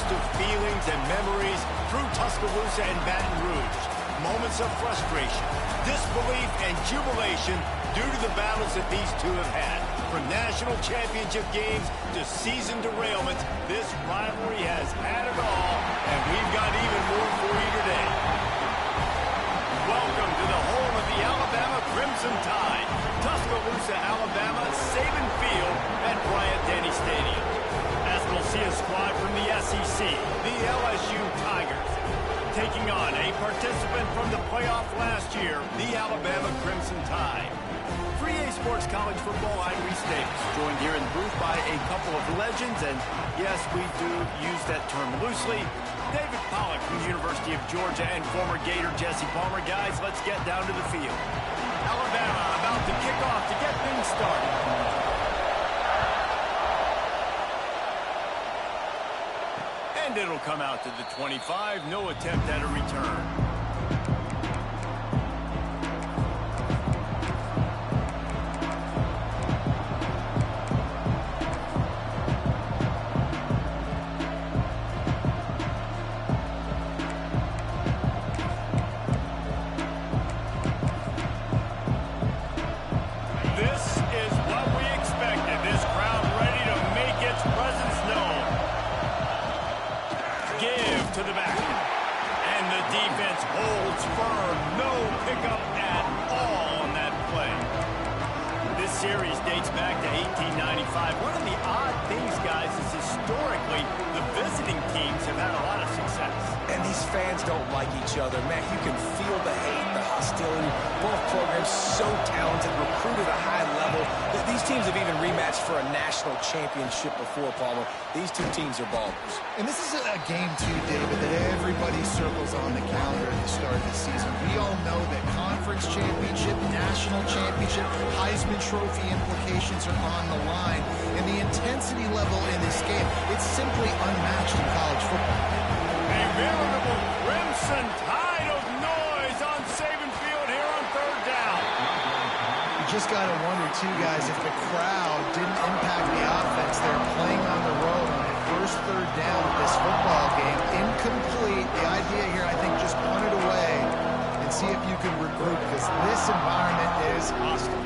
host of feelings and memories through Tuscaloosa and Baton Rouge. Moments of frustration, disbelief, and jubilation due to the battles that these two have had. From national championship games to season derailments, this rivalry has had it all, and we've got even more for you today. Welcome to the home of the Alabama Crimson Tide, Tuscaloosa, Alabama, Saban Field at Bryant-Denny Stadium. As we'll see a squad from the SEC, the LSU Tigers, taking on a participant from the playoff last year, the Alabama Crimson Tide. 3A Sports College Football, I'm Reese Davis, joined here in the booth by a couple of legends, and yes, we do use that term loosely. David Pollack from the University of Georgia and former Gator Jesse Palmer. Guys, let's get down to the field. Alabama about to kick off to get things started. And it'll come out to the 25. No attempt at a return. To the back. And the defense holds firm. No pickup at all on that play. This series dates back to 1895. One of the odd things, guys, is historically the visiting teams have had a lot of success. And these fans don't like each other. Man, you can feel the hate, the hostility. Both programs so talented, recruit at a high level. These teams have even rematched for a national championship before, Palmer. These two teams are ballers. And this is a game, too, David, that everybody circles on the calendar at the start of the season. We all know that conference championship, national championship, Heisman Trophy implications are on the line. And the intensity level in this game, it's simply unmatched in college football. A veritable Crimson Tide of noise on Saban Field here on third down. You just got to wonder, too, guys, if the crowd didn't impact the offense. They're playing on the road on a first third down of this football game. Incomplete. The idea here, I think, just punt it away and see if you can regroup, because this environment is hostile.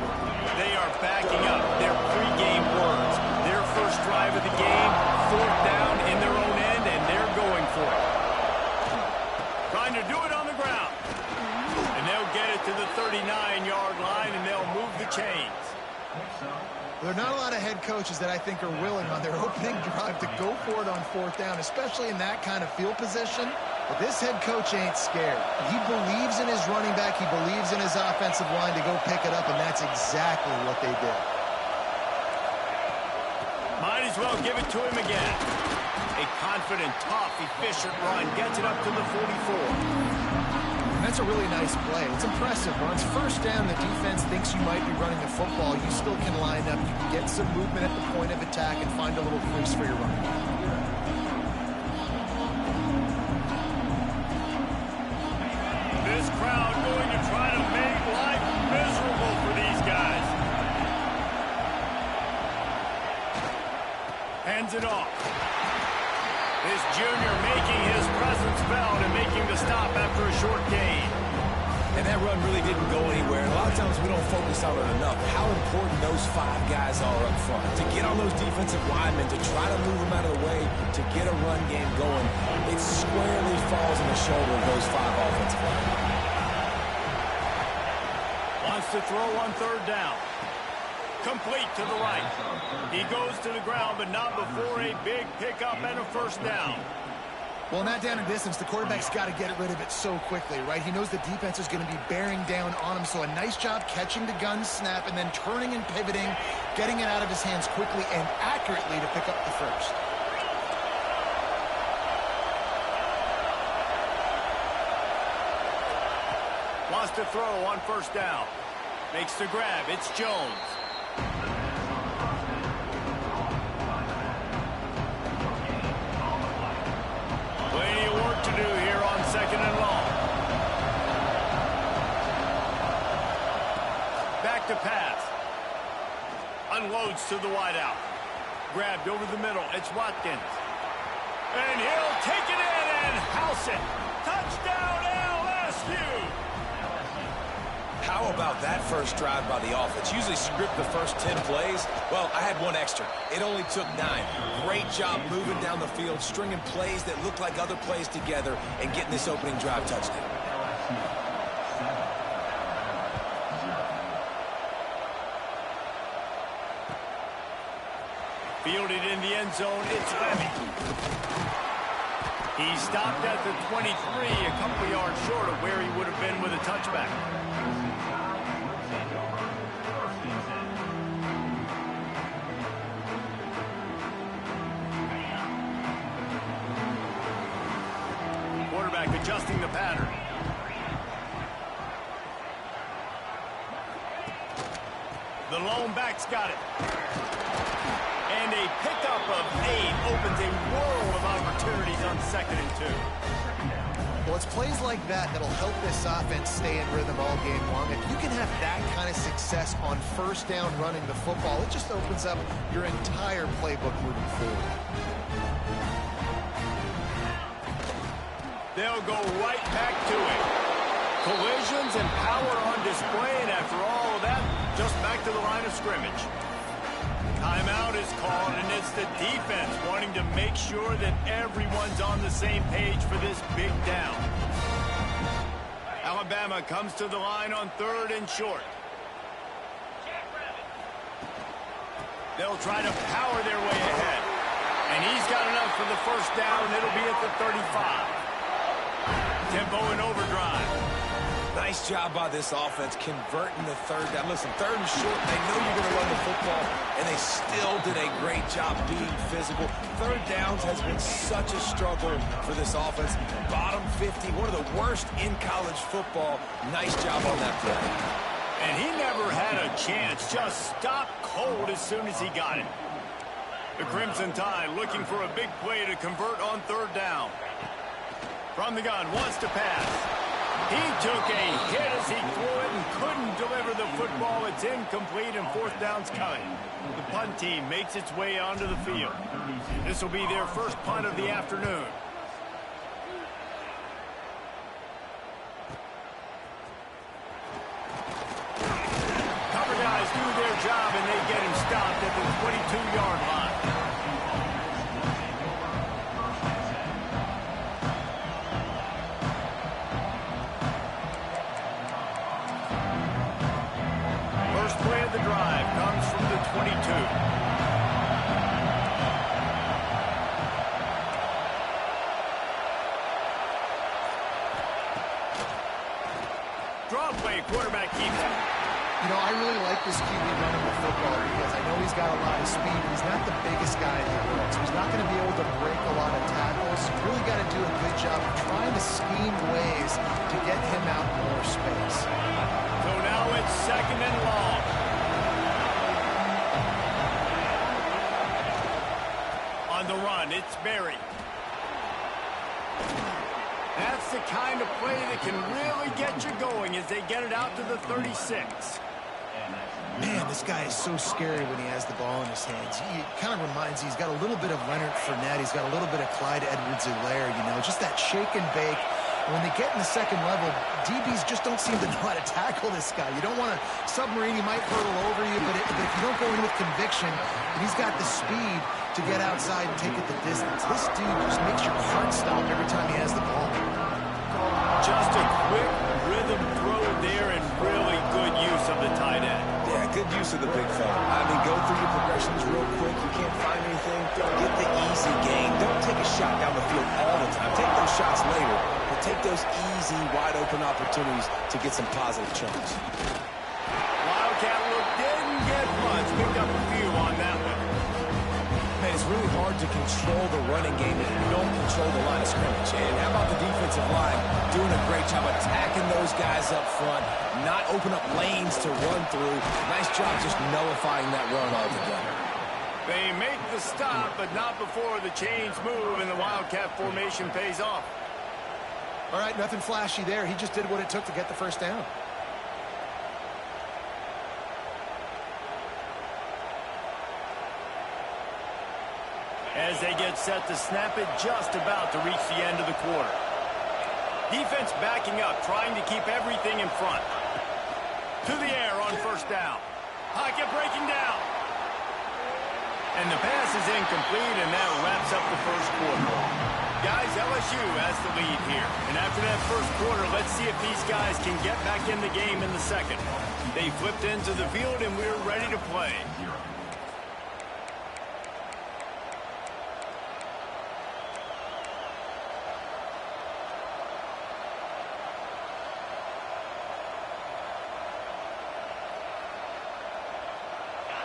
They are backing up their pregame words. Their first drive of the game, fourth down in their own end, and they're going for it. Trying to do it on the ground. And they'll get it to the 39-yard line, and they'll move the chains. There are not a lot of head coaches that I think are willing on their opening drive to go for it on fourth down, especially in that kind of field position. But this head coach ain't scared. He believes in his running back. He believes in his offensive line to go pick it up, and that's exactly what they did. Might as well give it to him again. A confident, tough, efficient run gets it up to the 44. That's a really nice play. It's impressive. When it's first down, the defense thinks you might be running the football. You still can line up. You can get some movement at the point of attack and find a little crease for your running back. This crowd going to try to make life miserable for these guys. Hands it off. This junior making his presence felt and making the stop after a short gain. And that run really didn't go anywhere. A lot of times we don't focus on it enough, how important those five guys are up front. To get on those defensive linemen, to try to move them out of the way, to get a run game going, it squarely falls on the shoulder of those five offensive linemen. Wants to throw on third down. Complete to the right. He goes to the ground, but not before a big pickup and a first down. Well, in that down and distance, the quarterback's got to get rid of it so quickly, right? He knows the defense is going to be bearing down on him, so a nice job catching the gun snap and then turning and pivoting, getting it out of his hands quickly and accurately to pick up the first. Wants to throw on first down. Makes the grab. It's Jones. Plenty of work to do here on second and long. Back to pass. Unloads to the wideout. Grabbed over the middle. It's Watkins. And he'll it. Touchdown, LSU! How about that first drive by the offense? Usually script the first 10 plays. Well, I had one extra. It only took 9. Great job moving down the field, stringing plays that look like other plays together, and getting this opening drive touchdown. Fielded in the end zone, it's Levy. He stopped at the 23, a couple yards short of where he would have been with a touchback. Quarterback adjusting the pattern. The lone back's got it. And a pickup of 8 opens a world of opportunities on 2nd and 2. Well, it's plays like that that'll help this offense stay in rhythm all game long. If you can have that kind of success on first down running the football, it just opens up your entire playbook moving forward. They'll go right back to it. Collisions and power on display, and after all of that, just back to the line of scrimmage. Timeout is called, and it's the defense wanting to make sure that everyone's on the same page for this big down. Alabama comes to the line on 3rd and short. They'll try to power their way ahead. And he's got enough for the first down, and it'll be at the 35. Tempo in overdrive. Nice job by this offense converting the 3rd down. Listen, 3rd and short, they know you're going to run the football, and they still did a great job being physical. 3rd downs has been such a struggle for this offense. Bottom 50, one of the worst in college football. Nice job on that play. And he never had a chance. Just stopped cold as soon as he got it. The Crimson Tide looking for a big play to convert on 3rd down. From the gun, wants to pass. He took a hit as he threw it and couldn't deliver the football. It's incomplete and 4th down's coming. The punt team makes its way onto the field. This will be their first punt of the afternoon. Cover guys do their job and they get him stopped at the 22-yard line. Play of the drive comes from the 22. Draw play, quarterback keeps it. You know, I really like this QB running the football because I know he's got a lot of speed. He's not the biggest guy in the world, so he's not going to be able to break a lot of tackles. You really got to do a good job of trying to scheme ways to get him out more space. So now it's 2nd and long. On the run, it's Berry. That's the kind of play that can really get you going as they get it out to the 36. Man, this guy is so scary when he has the ball in his hands. He kind of reminds you, he's got a little bit of Leonard Fournette. He's got a little bit of Clyde Edwards-Helaire, you know, just that shake and bake. When they get in the second level, DBs just don't seem to know how to tackle this guy. You don't want to submarine, he might hurtle over you, but if you don't go in with conviction, and he's got the speed to get outside and take it the distance. This dude just makes your heart stop every time he has the ball. Just a quick rhythm throw there and really good use of the tight end. Yeah, good use of the big fella. I mean, go through your progressions real quick. You can't find anything. Get the easy gain. Don't take a shot down the field all the time. Take those shots later, but take those easy, wide-open opportunities to get some positive chunks. Wildcat look didn't get much. Picked up a few on that one. Man, it's really hard to control the running game if you don't control the line of scrimmage. And how about the defensive line doing a great job attacking those guys up front, not open up lanes to run through. Nice job just nullifying that run altogether. They make the stop, but not before the chains move and the Wildcat formation pays off. All right, nothing flashy there. He just did what it took to get the first down. As they get set to snap it, just about to reach the end of the quarter. Defense backing up, trying to keep everything in front. To the air on first down. Pocket breaking down. And the pass is incomplete, and that wraps up the first quarter. Guys, LSU has the lead here. And after that first quarter, let's see if these guys can get back in the game in the second. They flipped into the field, and we're ready to play.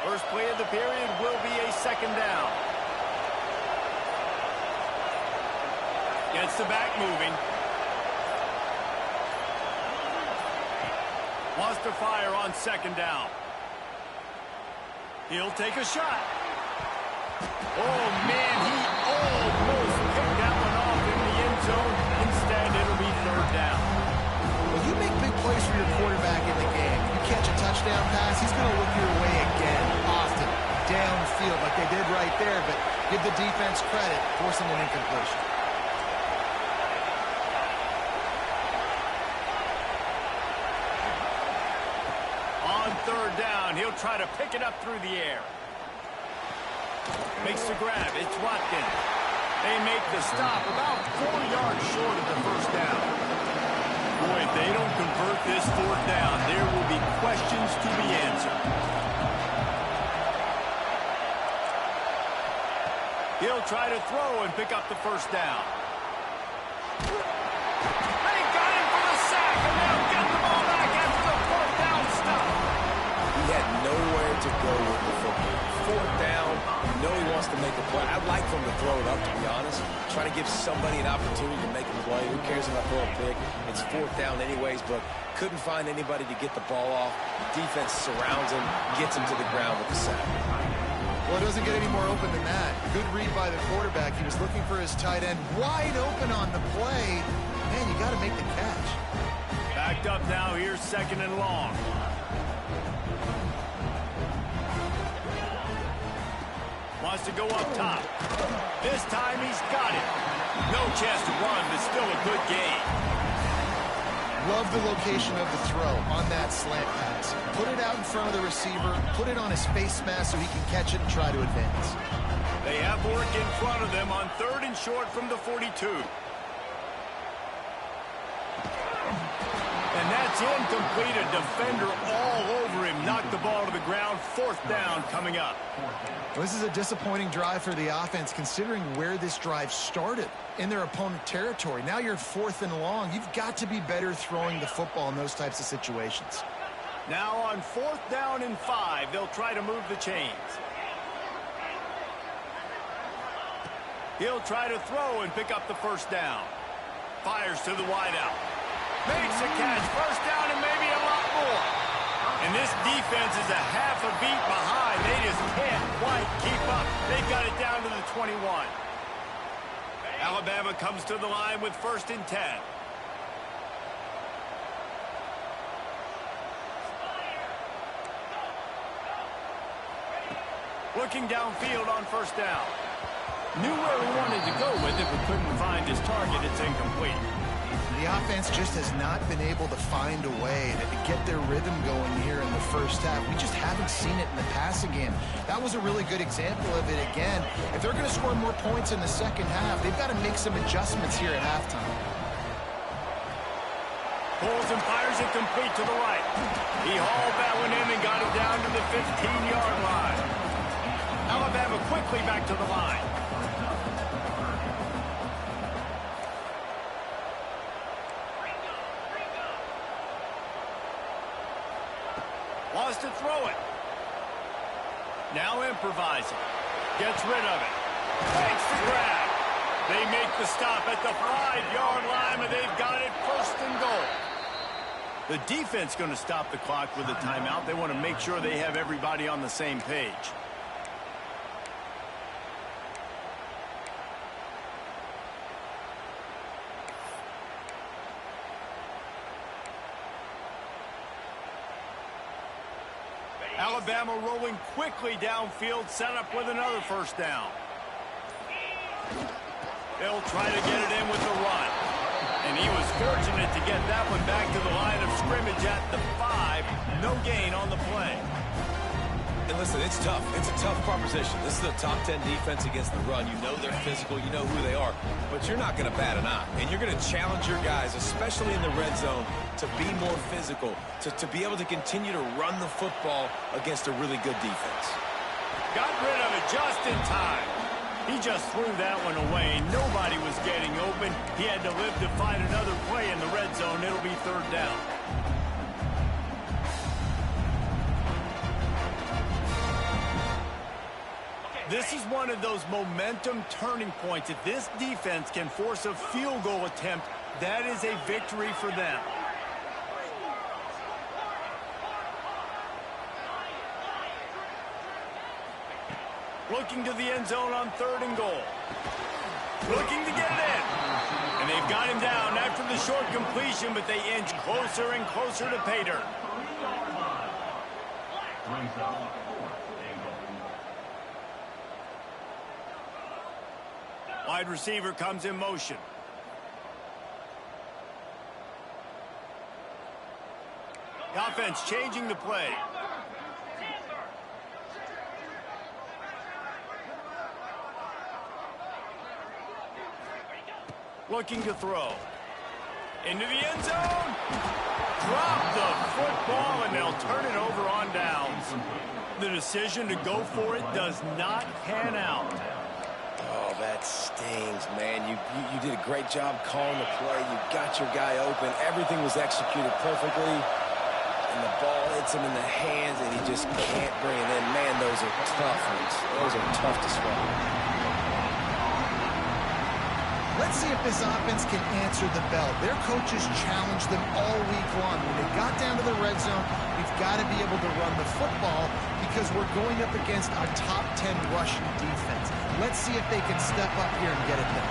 First play of the period will be a second down. Gets the back moving. Wants to fire on second down. He'll take a shot. Oh, man, he almost picked that one off in the end zone. Instead, it'll be third down. Well, you make big plays for your quarterback in the game. You catch a touchdown pass, he's going to look your way again, often, downfield like they did right there, but give the defense credit, forcing an incompletion. On third down, he'll try to pick it up through the air. Makes the grab. It's Watkins. They make the stop about 4 yards short of the first down. Boy, if they don't convert this fourth down, there will be questions to be answered. He'll try to throw and pick up the first down. They got him for the sack, and they'll get the ball back after the fourth down stop. He had nowhere to go with the football. Fourth down, you know he wants to make a play. I'd like for him to throw it up, to be honest. Try to give somebody an opportunity to make a play. Who cares if I throw a pick? It's fourth down anyways, but couldn't find anybody to get the ball off. Defense surrounds him, gets him to the ground with the sack. Well, it doesn't get any more open than that. Good read by the quarterback. He was looking for his tight end wide open on the play. Man, you got to make the catch. Backed up now. Here's second and long. Wants to go up top. This time he's got it. No chance to run, but still a good gain. Love the location of the throw on that slant pass. Put it out in front of the receiver, put it on his face mask so he can catch it and try to advance. They have work in front of them on third and short from the 42. And that's incomplete. A defender all over him. Knocked the ball to the ground. Fourth down coming up. Well, this is a disappointing drive for the offense considering where this drive started in their opponent territory. Now you're fourth and long. You've got to be better throwing the football in those types of situations. Now on fourth down and 5, they'll try to move the chains. He'll try to throw and pick up the first down. Fires to the wideout. Makes a catch. First down and maybe a lot more. And this defense is a half a beat behind. They just can't quite keep up. They've got it down to the 21. Alabama comes to the line with first and 10. Looking downfield on first down. Knew where he wanted to go with it, but couldn't find his target. It's incomplete. The offense just has not been able to find a way to get their rhythm going here in the first half. We just haven't seen it in the passing game. That was a really good example of it again. If they're going to score more points in the second half, they've got to make some adjustments here at halftime. Pulls and fires it complete to the right. He hauled that one in and got it down to the 15-yard line. Alabama quickly back to the line. Wants to throw it. Now improvising. Gets rid of it. Takes the grab. They make the stop at the 5-yard line, and they've got it first and goal. The defense going to stop the clock with a timeout. They want to make sure they have everybody on the same page. Alabama rolling quickly downfield, set up with another first down. They'll try to get it in with the run. And he was fortunate to get that one back to the line of scrimmage at the 5. No gain on the play. And listen, it's tough. It's a tough proposition. This is a top 10 defense against the run. You know they're physical. You know who they are. But you're not going to bat an eye. And you're going to challenge your guys, especially in the red zone, to be more physical, to be able to continue to run the football against a really good defense. Got rid of it just in time. He just threw that one away. Nobody was getting open. He had to live to find another play in the red zone. It'll be 3rd down. This is one of those momentum turning points. If this defense can force a field goal attempt, that is a victory for them. Looking to the end zone on 3rd and goal. Looking to get it in. And they've got him down after the short completion, but they inch closer and closer to pay dirt. Wide receiver comes in motion. The offense changing the play. Looking to throw. Into the end zone. Drop the football, and they'll turn it over on downs. The decision to go for it does not pan out. Oh, that stings, man. You did a great job calling the play. You got your guy open. Everything was executed perfectly. And the ball hits him in the hands, and he just can't bring it in. Man, those are tough ones. Those are tough to swallow. Let's see if this offense can answer the bell. Their coaches challenged them all week long. When they got down to the red zone, we've got to be able to run the football because we're going up against a top 10 rushing defense. Let's see if they can step up here and get it done.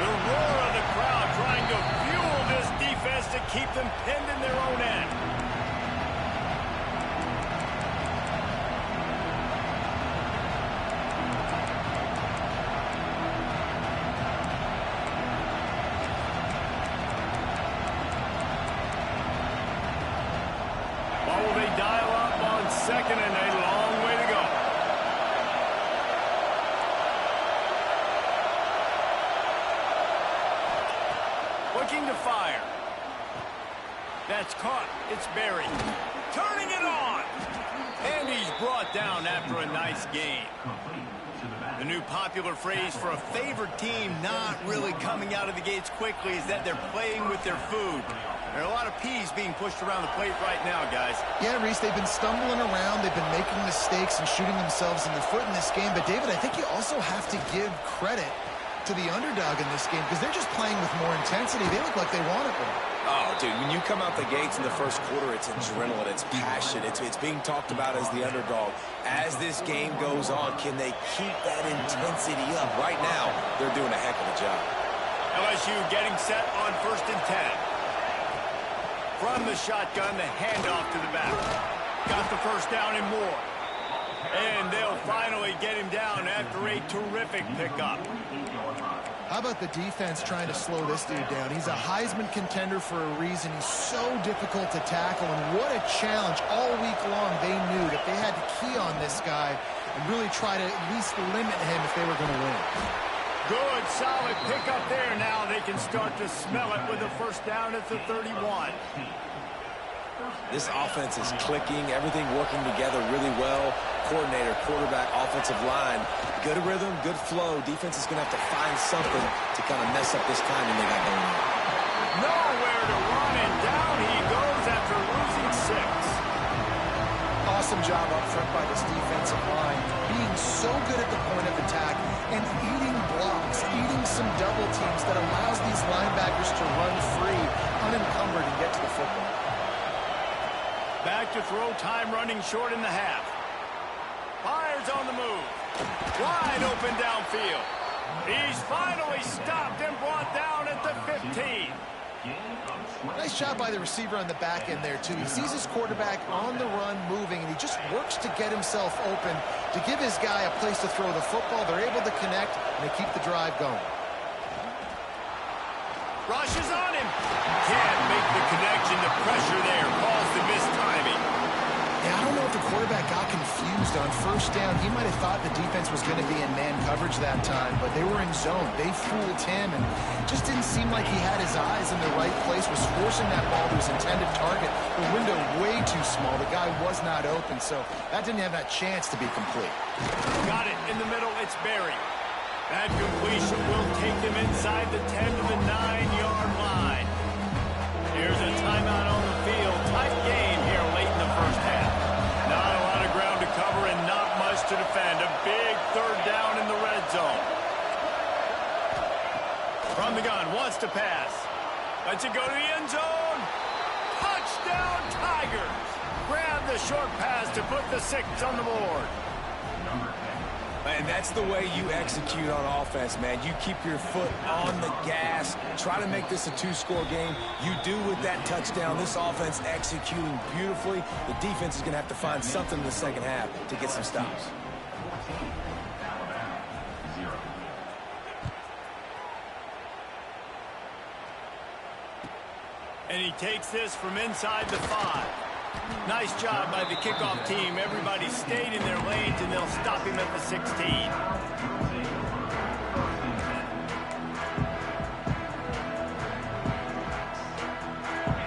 The roar of the crowd trying to fuel this defense to keep them pinned in their own end. Second and a long way to go. Looking to fire. That's caught. It's Berry. Turning it on. And he's brought down after a nice gain. The new popular phrase for a favored team not really coming out of the gates quickly is that they're playing with their food. There are a lot of peas being pushed around the plate right now, guys. Yeah, Reese, they've been stumbling around. They've been making mistakes and shooting themselves in the foot in this game. But, David, I think you also have to give credit to the underdog in this game because they're just playing with more intensity. They look like they want it more. Oh, dude, when you come out the gates in the first quarter, it's adrenaline, it's passion, it's being talked about as the underdog. As this game goes on, can they keep that intensity up? Right now, they're doing a heck of a job. LSU getting set on 1st and 10. From the shotgun, the handoff to the back. Got the first down and more. And they'll finally get him down after a terrific pickup. How about the defense trying to slow this dude down? He's a Heisman contender for a reason. He's so difficult to tackle, and what a challenge. All week long, they knew that they had to key on this guy and really try to at least limit him if they were going to win. Good, solid pickup there. Now they can start to smell it with a first down at the 31. This offense is clicking, everything working together really well. Coordinator, quarterback, offensive line, good rhythm, good flow. Defense is going to have to find something to kind of mess up this timing they got going on. Nowhere to run, and down he goes after losing 6. Awesome job up front by this defensive line, being so good at the point of attack and eating blocks, eating some double teams that allows these linebackers to run free, unencumbered, and get to the football. Back to throw, time running short in the half. Fires on the move. Wide open downfield. He's finally stopped and brought down at the 15. Nice job by the receiver on the back end there, too. He sees his quarterback on the run moving, and he just works to get himself open to give his guy a place to throw the football. They're able to connect, and they keep the drive going. Rushes on him. Can't make the connection. The pressure there caused the missed timing. Yeah, I don't know if the quarterback got confused on first down. He might have thought the defense was going to be in man coverage that time, but they were in zone. They fooled him, and it just didn't seem like he had his eyes in the right place, was forcing that ball to his intended target. The window way too small. The guy was not open, so that didn't have that chance to be complete. Got it in the middle. It's Berry. That completion will take them inside the 10 to the 9-yard line. Here's a timeout on the field. Tight game here late in the first half. Not a lot of ground to cover and not much to defend. A big third down in the red zone. From the gun, wants to pass. Lets it go to the end zone. Touchdown, Tigers. Grab the short pass to put the 6 on the board. And that's the way you execute on offense, man. You keep your foot on the gas. Try to make this a 2-score game. You do with that touchdown. This offense executing beautifully. The defense is going to have to find something in the second half to get some stops. And he takes this from inside the 5. Nice job by the kickoff team. Everybody stayed in their lanes, and they'll stop him at the 16.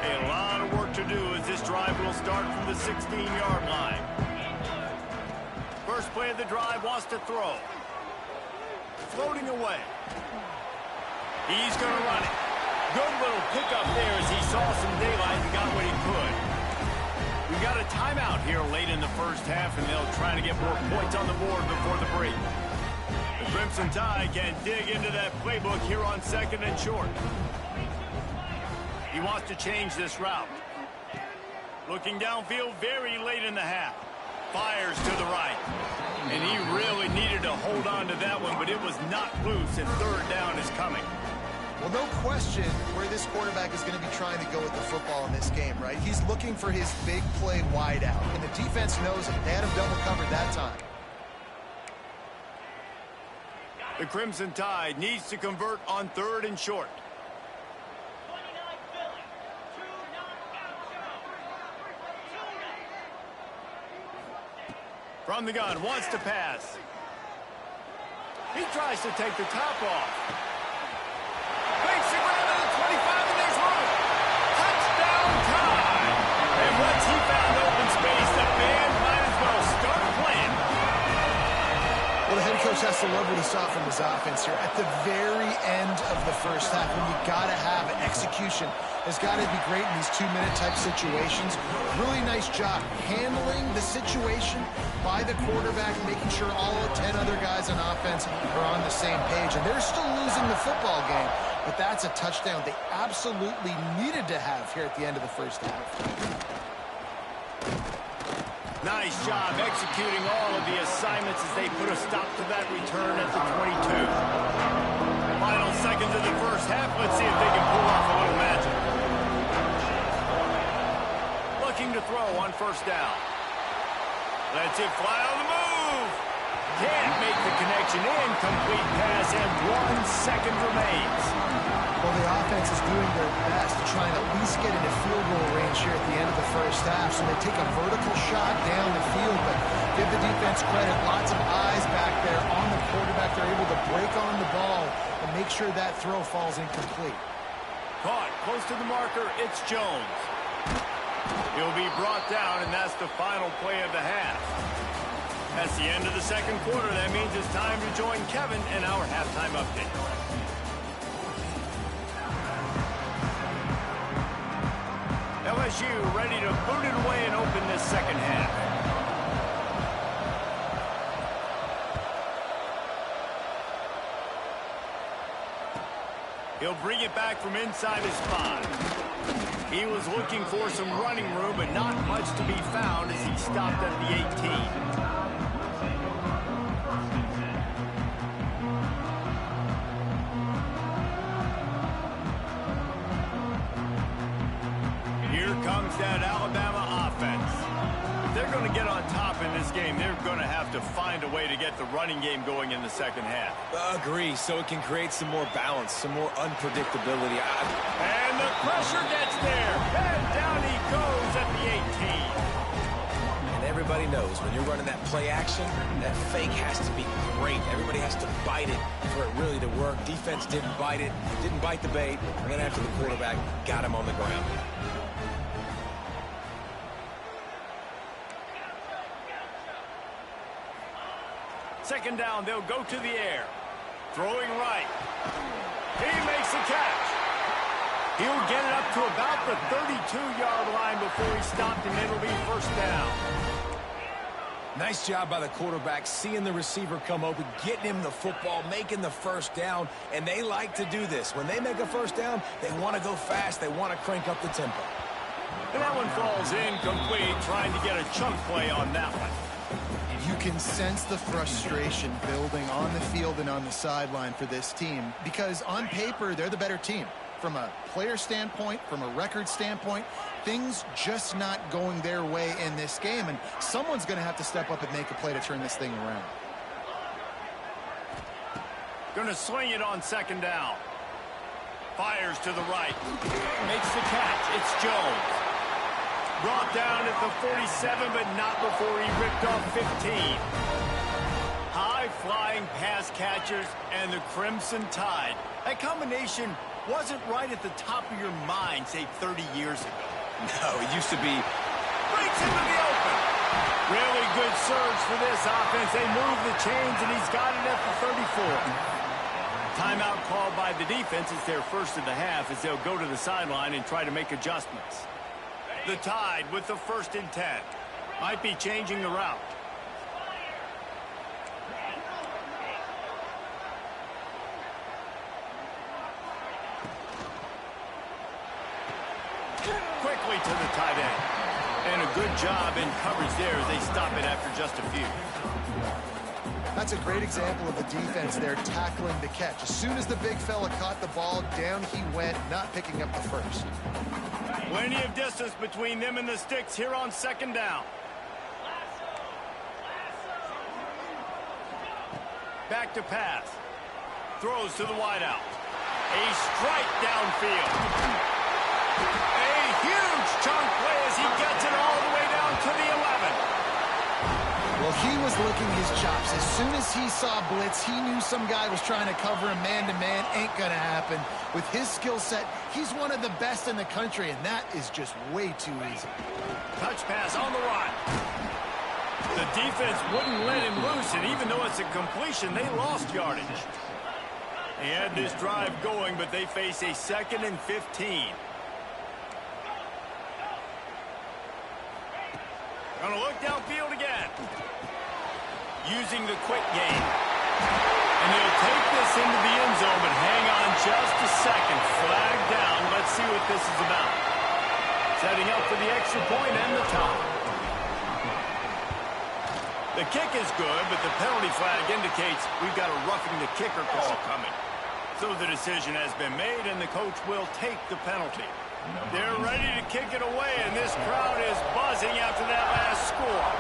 A lot of work to do as this drive will start from the 16-yard line. First play of the drive, wants to throw. Floating away. He's going to run it. Good little pickup there as he saw some daylight and got what he could. We got a timeout here late in the first half, and they'll try to get more points on the board before the break. The Crimson Tide can dig into that playbook here on 2nd and short. He wants to change this route. Looking downfield very late in the half. Fires to the right. And he really needed to hold on to that one, but it was not loose, and third down is coming. Well, no question where this quarterback is going to be trying to go with the football in this game, right? He's looking for his big play wide out, and the defense knows it. They had him double covered that time. The Crimson Tide needs to convert on 3rd and short. From the gun, wants to pass. He tries to take the top off. Makes the ground to the 25, and there's room. Touchdown time. And once he found open space, the band might as well start playing. Well, the head coach has to love what he saw from his offense here. At the very end of the first half, when you got to have it, execution has got to be great in these 2-minute type situations. Really nice job handling the situation by the quarterback, making sure all 10 other guys on offense are on the same page. And they're still losing the football game, but that's a touchdown they absolutely needed to have here at the end of the first half. Nice job executing all of the assignments as they put a stop to that return at the 22. Final seconds of the first half. Let's see if they can pull off a little magic. Looking to throw on first down. Lets it fly on the move. Can't make the connection. Incomplete pass, and 1 second remains. Well, the offense is doing their best to try and at least get into field goal range here at the end of the first half. So they take a vertical shot down the field, but give the defense credit. Lots of eyes back there on the quarterback. They're able to break on the ball and make sure that throw falls incomplete. Caught close to the marker. It's Jones. He'll be brought down, and that's the final play of the half. That's the end of the second quarter. That means it's time to join Kevin in our halftime update. LSU ready to boot it away and open this second half. He'll bring it back from inside his 5. He was looking for some running room, but not much to be found as he stopped at the 18. Here comes that Alabama offense. If they're going to get on top in this this game, they're going to have to find a way to get the running game going in the second half. Agree, so it can create some more balance, some more unpredictability. And the pressure gets there. And down he goes at the 18. And everybody knows when you're running that play action, that fake has to be great. Everybody has to bite it for it really to work. Defense didn't bite it, didn't bite the bait, and then after the quarterback got him on the ground. Second down, they'll go to the air. Throwing right. He makes the catch. He'll get it up to about the 32-yard line before he stopped, and it'll be first down. Nice job by the quarterback, seeing the receiver come open, getting him the football, making the first down, and they like to do this. When they make a first down, they want to go fast, they want to crank up the tempo. And that one falls incomplete, trying to get a chunk play on that one. You can sense the frustration building on the field and on the sideline for this team because on paper, they're the better team. From a player standpoint, from a record standpoint, things just not going their way in this game, and someone's going to have to step up and make a play to turn this thing around. Going to swing it on second down. Fires to the right. Makes the catch. It's Jones. Brought down at the 47, but not before he ripped off 15. High-flying pass catchers and the Crimson Tide. That combination wasn't right at the top of your mind, say, 30 years ago. No, it used to be. Breaks into the open. Really good surge for this offense. They move the chains, and he's got it at the 34. Timeout called by the defense. It's their first of the half as they'll go to the sideline and try to make adjustments. The Tide with the 1st and 10. Might be changing the route. Quickly to the tight end. And a good job in coverage there as they stop it after just a few. That's a great example of the defense there tackling the catch. As soon as the big fella caught the ball, down he went, not picking up the first. Plenty of distance between them and the sticks here on second down. Back to pass. Throws to the wideout. A strike downfield. A huge chunk play as he gets it all the way down to the 11. Well, he was licking his chops. As soon as he saw blitz, he knew some guy was trying to cover him man-to-man. Ain't going to happen. With his skill set, he's one of the best in the country, and that is just way too easy. Touch pass on the run. The defense wouldn't let him loose, and even though it's a completion, they lost yardage. They had this drive going, but they face a 2nd and 15. Gonna look downfield again. Using the quick game. And he'll take this into the end zone, but hang on just a second. Flag down. Let's see what this is about. Setting up for the extra point and the tie. The kick is good, but the penalty flag indicates we've got a roughing the kicker call coming. So the decision has been made, and the coach will take the penalty. They're ready to kick it away, and this crowd is buzzing after that last score.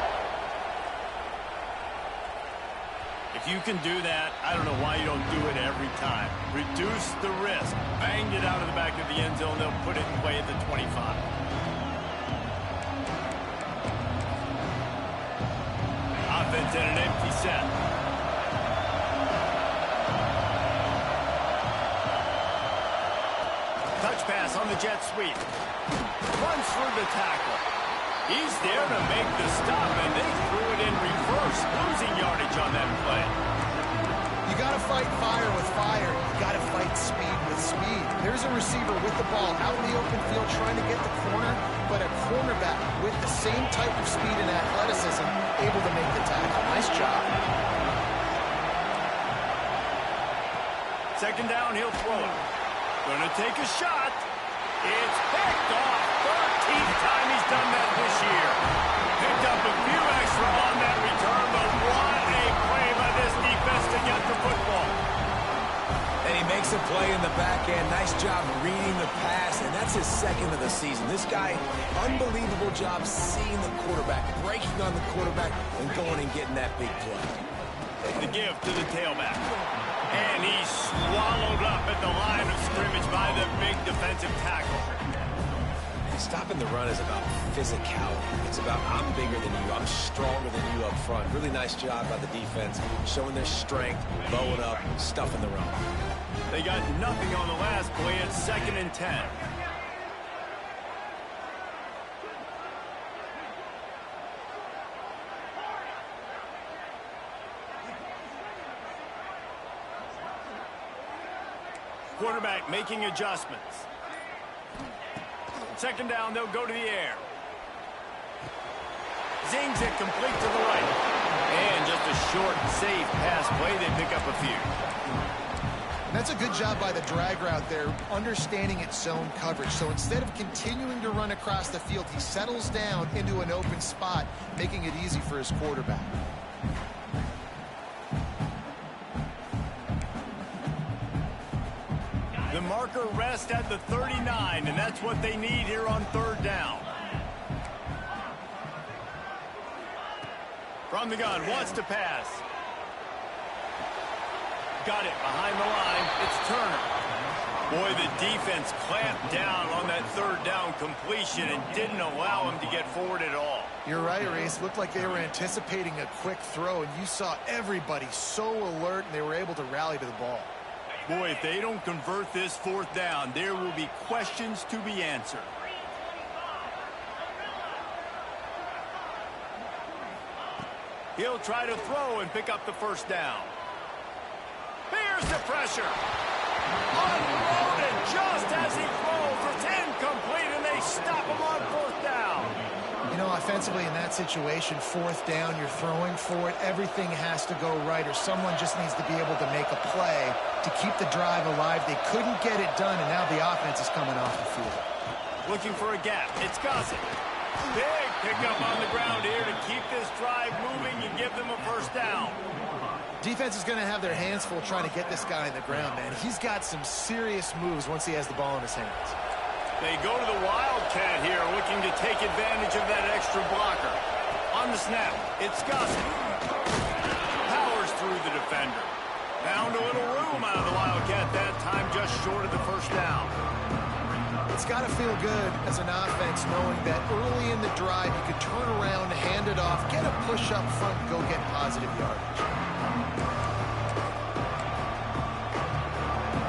If you can do that, I don't know why you don't do it every time. Reduce the risk. Banged it out of the back of the end zone. They'll put it in play at the 25. Offense in an empty set. Touch pass on the jet sweep. Runs through the tackle. He's there to make the stop, and they threw it in reverse, losing yardage on that play. You got to fight fire with fire. You got to fight speed with speed. There's a receiver with the ball out in the open field trying to get the corner, but a cornerback with the same type of speed and athleticism able to make the tackle. Nice job. Second down, he'll throw it. Gonna take a shot. It's picked off. 13th time he's done that this year. Picked up a few extra on that return, but what a play by this defense to get the football. And he Makes a play in the back end. Nice job reading the pass, and that's his second of the season. This guy, unbelievable job seeing the quarterback, breaking on the quarterback, and going and getting that big play. The give to the tailback. And he's swallowed up at the line of scrimmage by the big defensive tackle. Stopping the run is about physicality. It's about I'm bigger than you, I'm stronger than you up front. Really nice job by the defense, showing their strength, bowing up, stuffing the run. They got nothing on the last play. It's 2nd and 10. Quarterback making adjustments. 2nd down, they'll go to the air. Zings it complete to the right. And just a short, safe pass play. They pick up a few. That's a good job by the drag route there, understanding its zone coverage. So instead of continuing to run across the field, he settles down into an open spot, making it easy for his quarterback. The marker rests at the 39, and that's what they need here on 3rd down. From the gun, wants to pass. Got it behind the line. It's Turner. Boy, the defense clamped down on that 3rd down completion and didn't allow him to get forward at all. You're right, Reese. Looked like they were anticipating a quick throw, and you saw everybody so alert, and they were able to rally to the ball. Boy, if they don't convert this 4th down, there will be questions to be answered. He'll try to throw and pick up the 1st down. Here's the pressure. Unloaded just as he throws. It's incomplete, and they stop him on 4th down. You know, offensively in that situation, 4th down, you're throwing for it. Everything has to go right, or someone just needs to be able to make a play to keep the drive alive. They couldn't get it done, and now the offense is coming off the field. Looking for a gap. It's Gossett. Big pickup on the ground here to keep this drive moving and give them a 1st down. Defense is going to have their hands full trying to get this guy in the ground, man. He's got some serious moves once he has the ball in his hands. They go to the Wildcat here, looking to take advantage of that extra blocker. On the snap, it's Gossett. Powers through the defender. Found a little room out of the Wildcat that time, just short of the 1st down. It's got to feel good as an offense knowing that early in the drive you could turn around, hand it off, get a push up front, and go get positive yardage.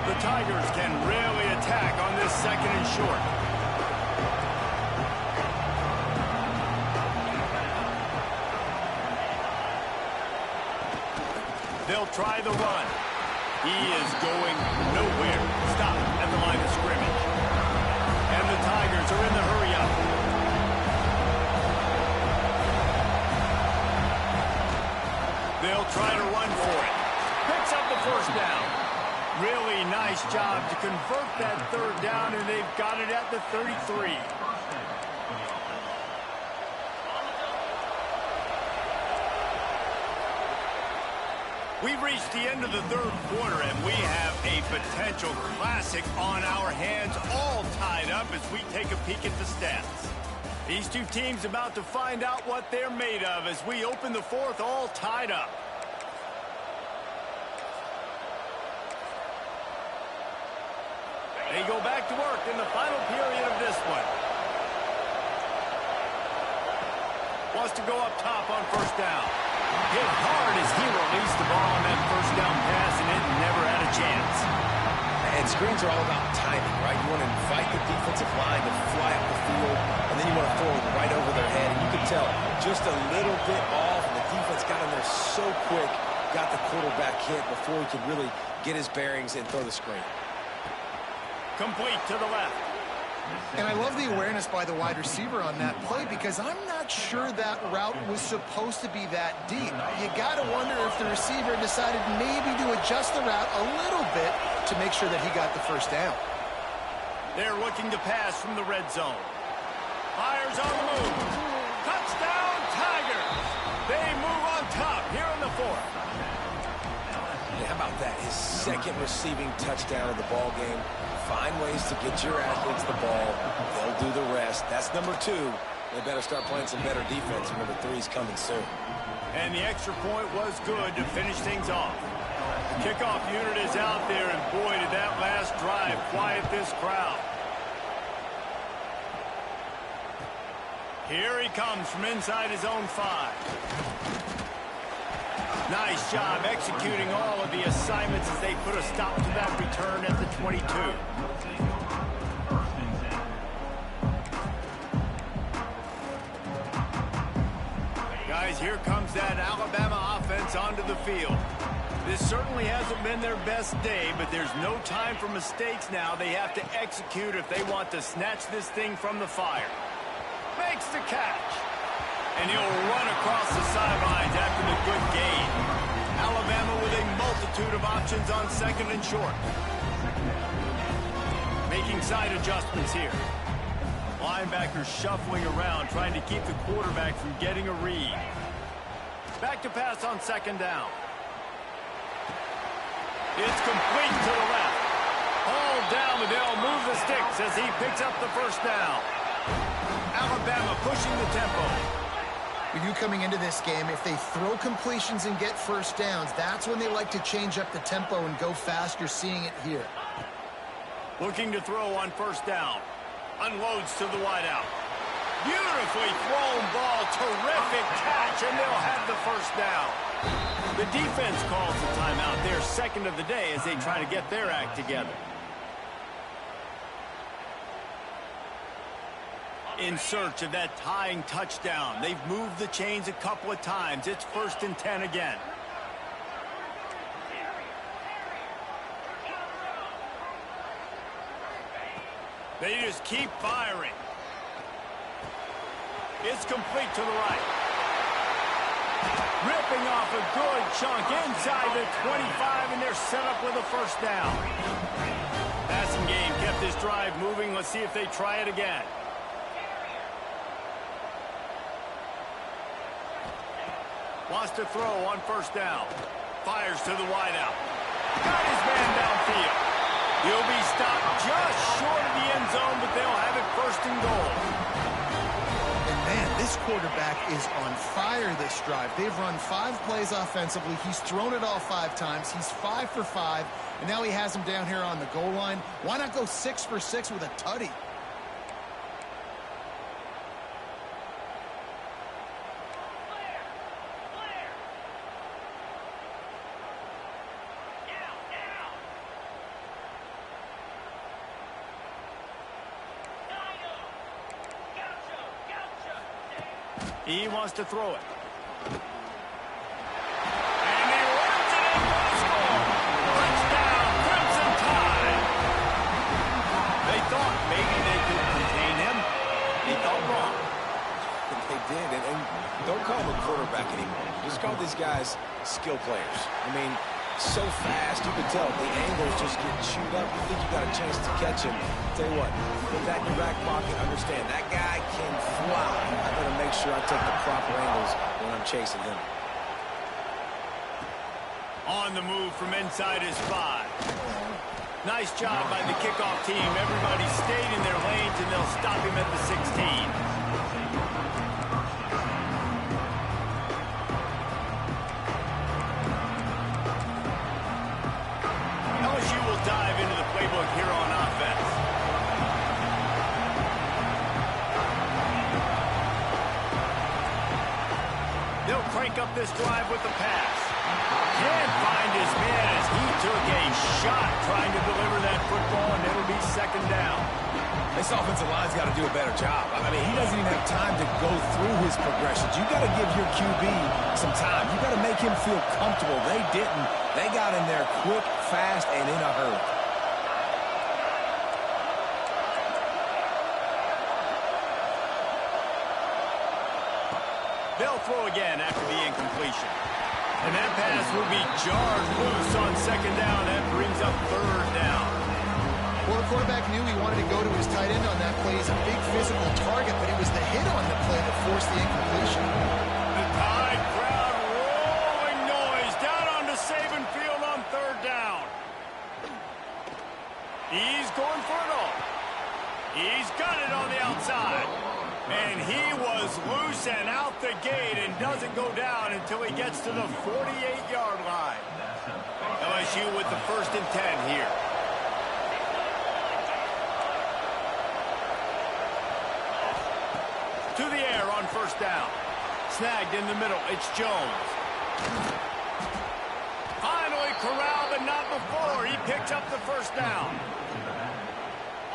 The Tigers can really attack on this 2nd and short. They'll try the run. He is going nowhere. Stop at the line of scrimmage. And the Tigers are in the hurry-up. They'll try to run for it. Picks up the 1st down. Really nice job to convert that 3rd down, and they've got it at the 33. We've reached the end of the 3rd quarter, and we have a potential classic on our hands, all tied up as we take a peek at the stats. These two teams about to find out what they're made of as we open the 4th, all tied up. They go back to work in the final period of this one. Wants to go up top on 1st down. Hit hard as he released the ball on that 1st down pass, and it never had a chance. And screens are all about timing, right? You want to invite the defensive line to fly up the field, and then you want to throw it right over their head. And you can tell just a little bit off, and the defense got in there so quick, got the quarterback hit before he could really get his bearings and throw the screen. Complete to the left. And I love the awareness by the wide receiver on that play because I'm not sure that route was supposed to be that deep. You got to wonder if the receiver decided maybe to adjust the route a little bit to make sure that he got the 1st down. They're looking to pass from the red zone. Fires on the move. Touchdown, Tigers. They move on top here in the 4th. How about that? His second receiving touchdown of the ball game. Find ways to get your athletes the ball. They'll do the rest. That's number 2. They better start playing some better defense. Number 3 is coming soon. And the extra point was good to finish things off. The kickoff unit is out there, and boy, did that last drive quiet this crowd. Here he comes from inside his own 5. Nice job executing all of the assignments as they put a stop to that return at the 22. Guys, here comes that Alabama offense onto the field. This certainly hasn't been their best day, but there's no time for mistakes now. They have to execute if they want to snatch this thing from the fire. Makes the catch. And he'll run across the sidelines after the good gain. Alabama with a multitude of options on 2nd and short. Making side adjustments here. Linebackers shuffling around, trying to keep the quarterback from getting a read. Back to pass on 2nd down. It's complete to the left. All down, but they'll move the sticks as he picks up the 1st down. Alabama pushing the tempo. We knew coming into this game, if they throw completions and get 1st downs, that's when they like to change up the tempo and go fast. You're seeing it here. Looking to throw on 1st down. Unloads to the wideout. Beautifully thrown ball. Terrific catch, and they'll have the 1st down. The defense calls the timeout. Their 2nd of the day as they try to get their act together. In search of that tying touchdown. They've moved the chains a couple of times. It's 1st and 10 again. They just keep firing. It's complete to the right. Ripping off a good chunk inside the 25, and they're set up with a 1st down. Passing game kept this drive moving. Let's see if they try it again. Wants to throw on 1st down. Fires to the wideout. Got his man downfield. He'll be stopped just short of the end zone, but they'll have it 1st and goal. And man, this quarterback is on fire this drive. They've run 5 plays offensively. He's thrown it all 5 times. He's 5 for 5, and now he has him down here on the goal line. Why not go 6 for 6 with a tutty? He wants to throw it. And he runs it in for the score. Touchdown, Crimson Tide. They thought maybe they could contain him. They thought wrong. They did, and don't call him a quarterback anymore. Just call these guys skill players. I mean, so fast, you can tell the angles just get chewed up. You think you got a chance to catch him. Tell you what, put that in your back pocket. Understand, that guy can fly. I better make sure I take the proper angles when I'm chasing him. On the move from inside his 5. Nice job by the kickoff team. Everybody stayed in their lanes, and they'll stop him at the 16. Dive into the playbook here on offense. They'll crank up this drive with the pass. Can't find his man as he took a shot trying to deliver that football, and it'll be 2nd down. This offensive line's got to do a better job. I mean, he doesn't even have time to go through his progressions. You got to give your QB some time. You got to make him feel comfortable. They didn't. They got in there quick, fast, and in a hurry. They'll throw again after the incompletion. And that pass will be jarred loose on 2nd down. That brings up 3rd down. Well, the quarterback knew he wanted to go to his tight end on that play. He's a big physical target, but it was the hit on the play that forced the incompletion. The Tide crowd rolling noise down onto Saban Field on He's going for it all. He's got it on the outside. And he was loose and out the gate and doesn't go down until he gets to the 48-yard line. LSU with the 1st and 10 here. To the air on 1st down. Snagged in the middle. It's Jones. Finally corralled, but not before. He picks up the 1st down.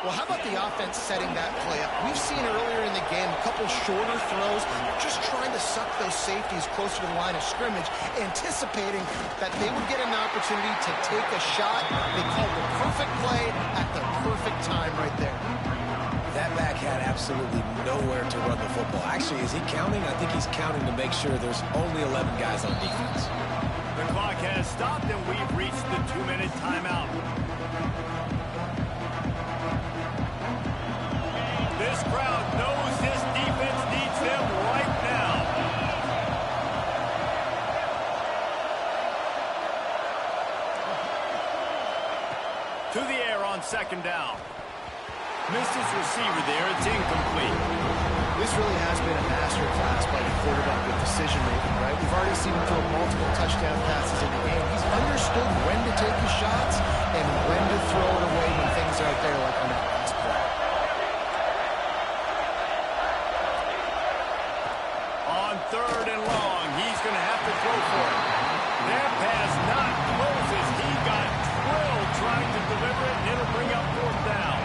Well, how about the offense setting that play up? We've seen earlier in the game a couple shorter throws, just trying to suck those safeties closer to the line of scrimmage, anticipating that they would get an opportunity to take a shot. They called the perfect play at the perfect time right there. That back had absolutely nowhere to run the football. Actually, is he counting? I think he's counting to make sure there's only 11 guys on defense. The clock has stopped, and we've reached the 2-minute timeout. This crowd knows this defense needs them right now. To the air on 2nd down. Missed his receiver there. It's incomplete. This really has been a master class by the quarterback with decision-making, right? We've already seen him throw multiple touchdown passes in the game. He's understood when to take his shots and when to throw it away when things aren't there, like on that last play. On 3rd and long, he's going to have to throw for it. That pass not closes. He got drilled trying to deliver it, and it'll bring up 4th down.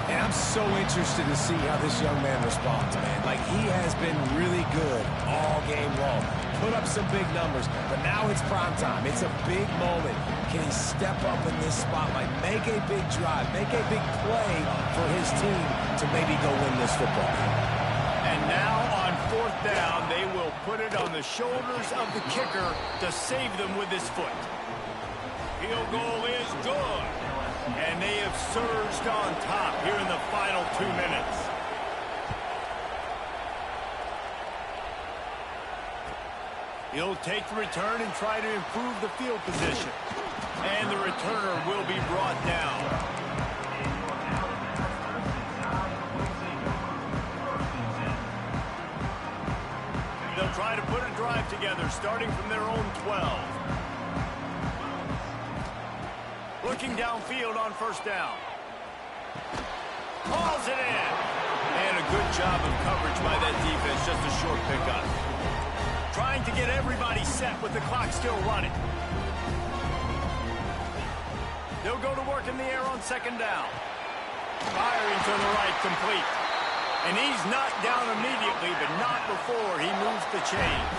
And I'm so interested to see how this young man responds, man. Like, he has been really good all game long. Put up some big numbers, but now it's prime time. It's a big moment. Can he step up in this spotlight, make a big drive, make a big play for his team to maybe go win this football game? And now on 4th down, they will put it on the shoulders of the kicker to save them with his foot. Field goal is good. And they have surged on top here in the final 2 minutes. He'll take the return and try to improve the field position. And the returner will be brought down. They'll try to put a drive together, starting from their own 12. Looking downfield on 1st down. Hauls it in. And a good job of coverage by that defense, just a short pickup. Trying to get everybody set with the clock still running. They'll go to work in the air on 2nd down. Firing to the right, complete. And he's knocked down immediately, but not before he moves the chains.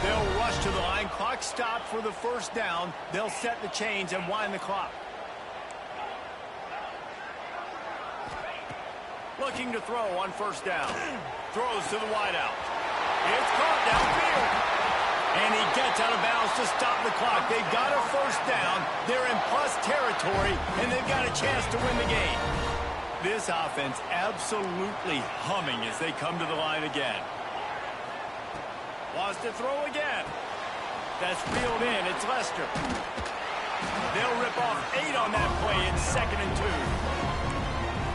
They'll rush to the line. Clock stopped for the 1st down. They'll set the chains and wind the clock. Looking to throw on 1st down. Throws to the wideout. It's caught downfield. And he gets out of bounds to stop the clock. They've got a 1st down. They're in plus territory, and they've got a chance to win the game. This offense absolutely humming as they come to the line again. Wants to throw again. That's reeled in. It's Lester. They'll rip off 8 on that play in 2nd and 2.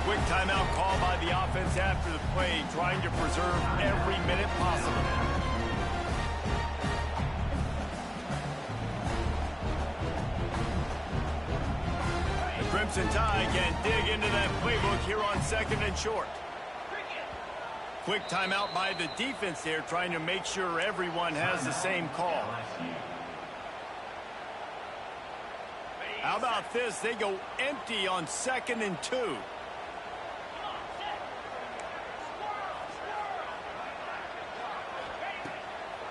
Quick timeout call by the offense after the play, trying to preserve every minute possible. The Crimson Tide can dig into that playbook here on 2nd and short. Quick timeout by the defense there, trying to make sure everyone has the same call. How about this? They go empty on 2nd and 2.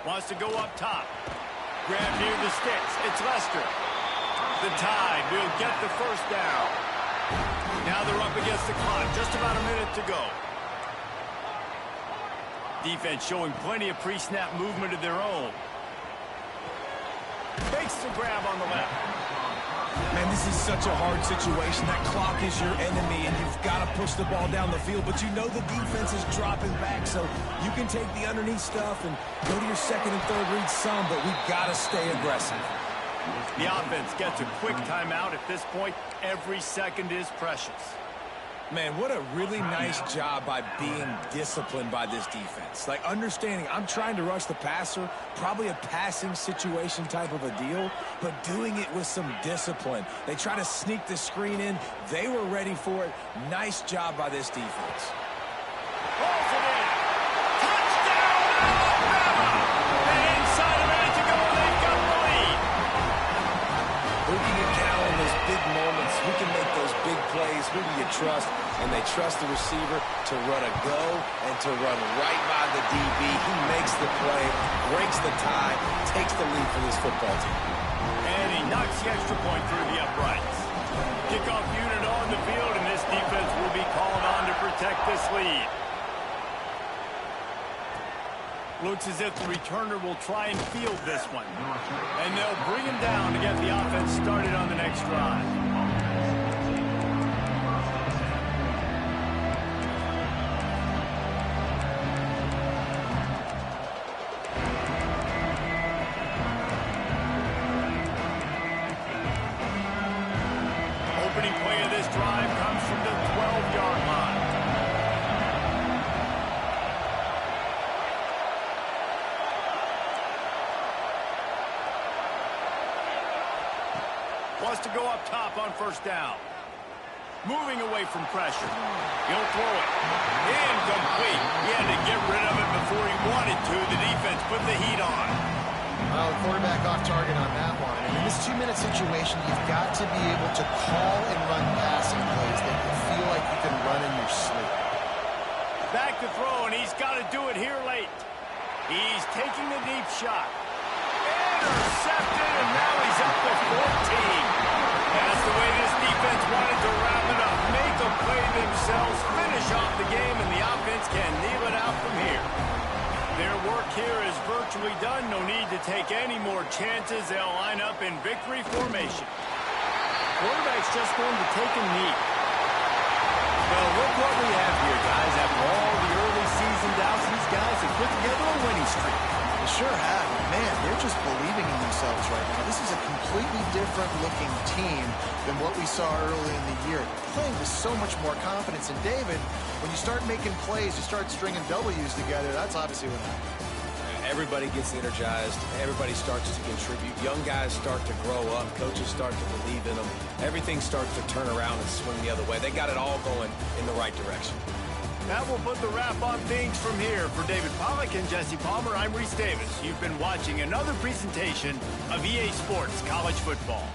Wants to go up top. Grab near the sticks. It's Lester. The Tide will get the 1st down. Now they're up against the clock. Just about a minute to go. Defense showing plenty of pre-snap movement of their own. Fakes the grab on the left. Man, this is such a hard situation. That clock is your enemy, and you've got to push the ball down the field. But you know the defense is dropping back, so you can take the underneath stuff and go to your 2nd and 3rd read some, but we've got to stay aggressive. The offense gets a quick timeout. At this point, every second is precious. Man, what a really nice job by being disciplined by this defense. Like, understanding I'm trying to rush the passer, probably a passing situation type of a deal, but doing it with some discipline. They try to sneak the screen in. They were ready for it. Nice job by this defense. Pulls it in. Touchdown, Alabama! And inside a minute to go, they've got the lead. Who can you count on those big moments? Who can make those big plays? Who do you trust? And they trust the receiver to run a go and to run right by the DB. He makes the play, breaks the tie, takes the lead for this football team. And he knocks the extra point through the uprights. Kickoff unit on the field, and this defense will be called on to protect this lead. Looks as if the returner will try and field this one. And they'll bring him down to get the offense started on the next drive. Opening play of this drive comes from the 12-yard line. Wants to go up top on first down. Moving away from pressure. He'll throw it. Incomplete. He had to get rid of it before he wanted to. The defense put the heat on. Well, quarterback off target on that one. And in this 2-minute situation, you've got to be able to call and run passing plays that you feel like you can run in your sleep. Back to throw, and he's got to do it here late. He's taking the deep shot. Intercepted, and now he's up to 14. That's the way this defense wanted to wrap it up. Make a play themselves, finish off the game, and the offense can kneel it out from here. Their work here is virtually done. No need to take any more chances. They'll line up in victory formation. Quarterback's just going to take a knee. Well, look what we have here, guys. After all the early season doubts, these guys have put together a winning streak. They sure have. Man, they're just believing in themselves right now. This is a completely different-looking team than what we saw early in the year. Playing with so much more confidence. And, David, when you start making plays, you start stringing W's together, that's obviously what happens. Everybody gets energized. Everybody starts to contribute. Young guys start to grow up. Coaches start to believe in them. Everything starts to turn around and swing the other way. They got it all going in the right direction. That will put the wrap on things from here. For David Pollack and Jesse Palmer, I'm Reese Davis. You've been watching another presentation of EA Sports College Football.